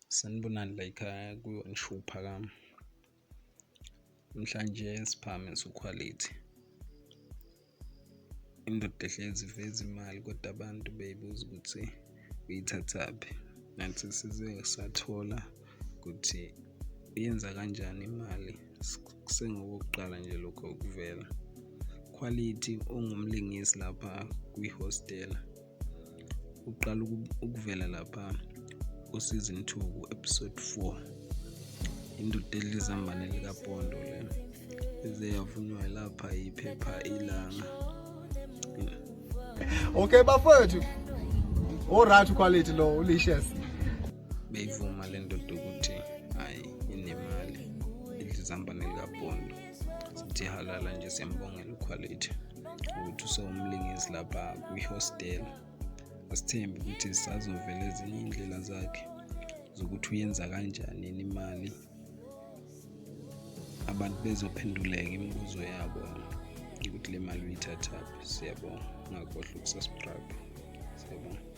Sanibonani la ekhaya kuyonishuphaka kami. Namhlanje siphame ukhwalithi. Indoda ehlezi iveza imali kodwa abantu beyibuza ukuthi uyithathaphi. Nathi size sathola ukuthi uyenza kanjani imali. Kusengokuqala nje lokho ukuvela. Quality ongumlingisi lapha kwi-hostel. Uqala ukuvela lapha season 2 ku-episode 4. Indoda edla izambane likapondo le ezeyavunywa lapha iphepha ilanga. Okay bafowethu. Alright quality lo ulicious. Beyivuma le ndoda ukuthi hayi inemali edla izambane likapondo. Sithi halala nje siyambongela uquality ukuthi usomlingisi lapha kwi-hostel. Asithembi ukuthi sazovela ezinye indlela zakhe zokuthi uyenza kanjani imali. Abantu bezophenduleka imibuzo yabo ukuthi le mali uyithathaphi. Siyabonga, ungakhohlwa ukusubscribe. Siyabonga.